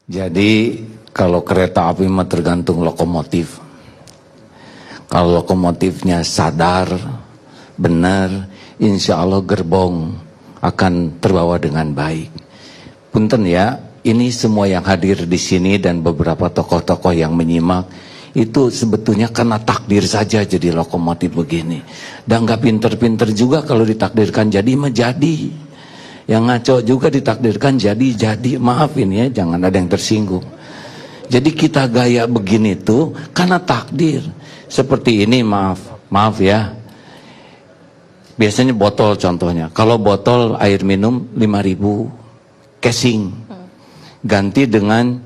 Jadi kalau kereta api mah tergantung lokomotif. Kalau lokomotifnya sadar, benar, insya Allah gerbong akan terbawa dengan baik. Punten ya, ini semua yang hadir di sini dan beberapa tokoh-tokoh yang menyimak itu sebetulnya karena takdir saja jadi lokomotif begini. Dan nggak pinter-pinter juga kalau ditakdirkan jadi mah jadi. Yang ngaco juga ditakdirkan jadi. Maaf ini ya, jangan ada yang tersinggung. Jadi kita gaya begini tuh karena takdir. Seperti ini, maaf ya. Biasanya botol contohnya. Kalau botol air minum 5.000 casing. Ganti dengan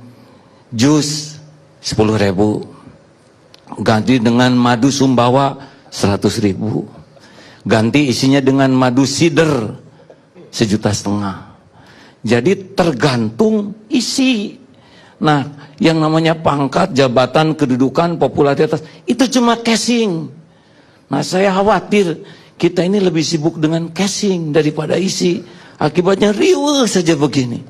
jus 10.000. Ganti dengan madu sumbawa 100.000. Ganti isinya dengan madu sider 1,5 juta. Jadi tergantung isi. Nah, yang namanya pangkat, jabatan, kedudukan, popularitas itu cuma casing. Nah, saya khawatir kita ini lebih sibuk dengan casing daripada isi. Akibatnya riweuh saja begini.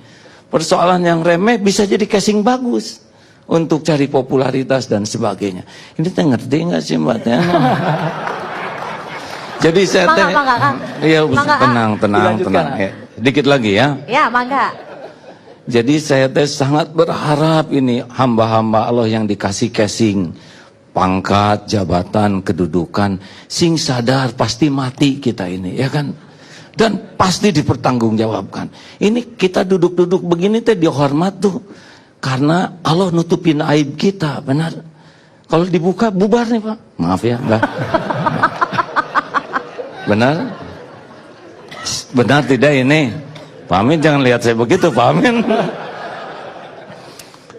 Persoalan yang remeh bisa jadi casing bagus untuk cari popularitas dan sebagainya. Ini teh ngerti nggak sih Mbak Teh? Jadi saya teh, iya tenang. Ya, dikit lagi ya. Ya, mangga. Jadi saya teh sangat berharap ini hamba-hamba Allah yang dikasih casing, pangkat, jabatan, kedudukan, sing sadar pasti mati kita ini, ya kan? Dan pasti dipertanggungjawabkan. Ini kita duduk-duduk begini teh dihormat tuh. Karena Allah nutupin aib kita, benar. Kalau dibuka bubar nih Pak. Maaf ya, enggak. Benar? Benar tidak ini? Pak Amin jangan lihat saya begitu Pak Amin.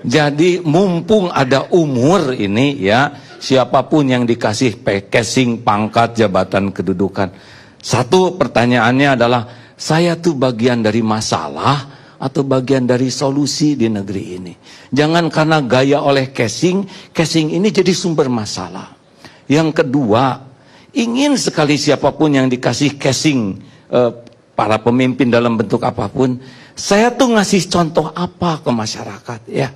Jadi mumpung ada umur ini ya, siapapun yang dikasih casing, pangkat, jabatan, kedudukan. Satu pertanyaannya adalah, saya tuh bagian dari masalah atau bagian dari solusi di negeri ini. Jangan karena gaya oleh casing ini jadi sumber masalah. Yang kedua, ingin sekali siapapun yang dikasih casing, para pemimpin dalam bentuk apapun, saya tuh ngasih contoh apa ke masyarakat ya.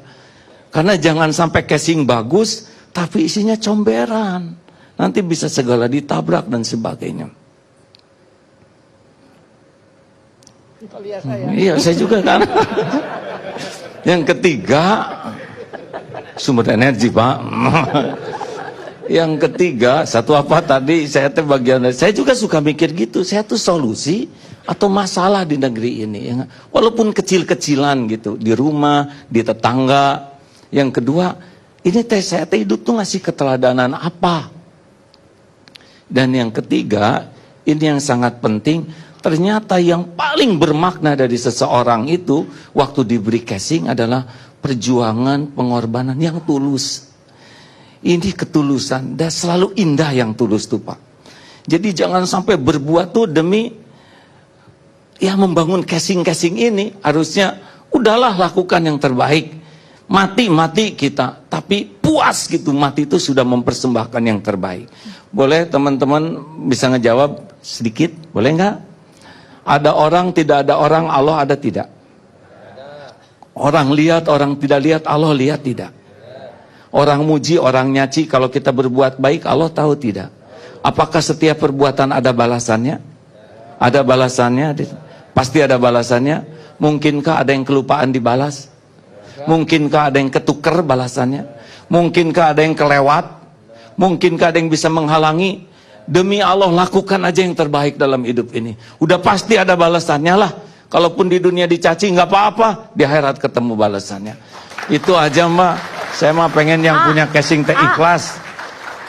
Karena jangan sampai casing bagus tapi isinya comberan. Nanti bisa segala ditabrak dan sebagainya. Iya, saya juga kan. Yang ketiga, sumber energi Pak. Yang ketiga, satu apa tadi, saya tuh bagian dari, saya juga suka mikir gitu, saya tuh solusi atau masalah di negeri ini, ya, walaupun kecil-kecilan gitu, di rumah, di tetangga. Yang kedua, ini saya hidup tuh ngasih keteladanan apa. Dan yang ketiga, ini yang sangat penting, ternyata yang paling bermakna dari seseorang itu waktu diberi casing adalah perjuangan, pengorbanan yang tulus. Ini ketulusan, dan selalu indah yang tulus tuh Pak. Jadi jangan sampai berbuat tuh demi ya membangun casing-casing ini. Harusnya udahlah lakukan yang terbaik. Mati kita, tapi puas gitu, mati itu sudah mempersembahkan yang terbaik. Boleh teman-teman bisa ngejawab sedikit, boleh nggak? Ada orang, tidak ada orang, Allah ada tidak? Orang lihat, orang tidak lihat, Allah lihat tidak? Orang muji, orang nyaci, kalau kita berbuat baik, Allah tahu tidak? Apakah setiap perbuatan ada balasannya? Ada balasannya? Pasti ada balasannya. Mungkinkah ada yang kelupaan dibalas? Mungkinkah ada yang ketuker balasannya? Mungkinkah ada yang kelewat? Mungkinkah ada yang bisa menghalangi? Demi Allah, lakukan aja yang terbaik dalam hidup ini. Udah pasti ada balasannya lah. Kalaupun di dunia dicaci nggak apa-apa, di akhirat ketemu balasannya. Itu aja Mbak. Saya mah pengen yang punya casing teh ikhlas.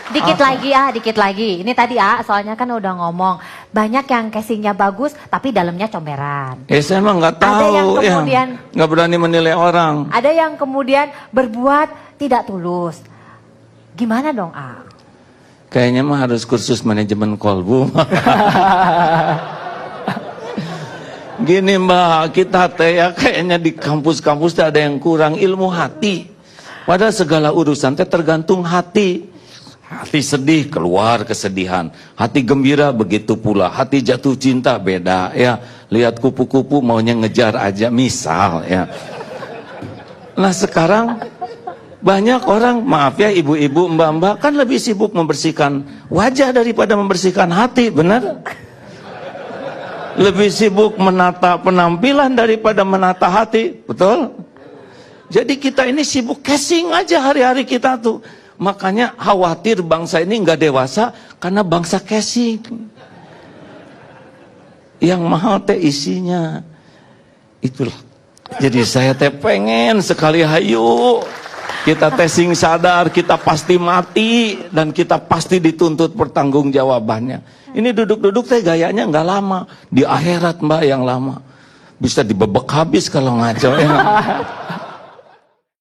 Dikit lagi. Ini tadi soalnya kan udah ngomong banyak yang casingnya bagus tapi dalamnya comberan. Saya mah nggak tahu. Ada yang kemudian nggak berani menilai orang. Ada yang kemudian berbuat tidak tulus. Gimana dong Kayaknya mah harus kursus manajemen kolbu. Gini Mbak, kita teh ya kayaknya di kampus-kampus ada yang kurang ilmu hati. Padahal segala urusan teh tergantung hati. Hati sedih keluar kesedihan, hati gembira begitu pula, hati jatuh cinta beda ya. Lihat kupu-kupu maunya ngejar aja misal ya. Nah sekarang banyak orang, maaf ya ibu-ibu, mbak-mbak, kan lebih sibuk membersihkan wajah daripada membersihkan hati, benar? Lebih sibuk menata penampilan daripada menata hati, betul? Jadi kita ini sibuk casing aja hari-hari kita tuh. Makanya khawatir bangsa ini nggak dewasa karena bangsa casing. Yang mahal teh isinya. Itulah. Jadi saya teh pengen sekali hayu kita testing sadar, kita pasti mati dan kita pasti dituntut pertanggungjawabannya. Ini duduk-duduk teh gayanya nggak lama, di akhirat mbak yang lama bisa dibebek habis kalau ngaco ya.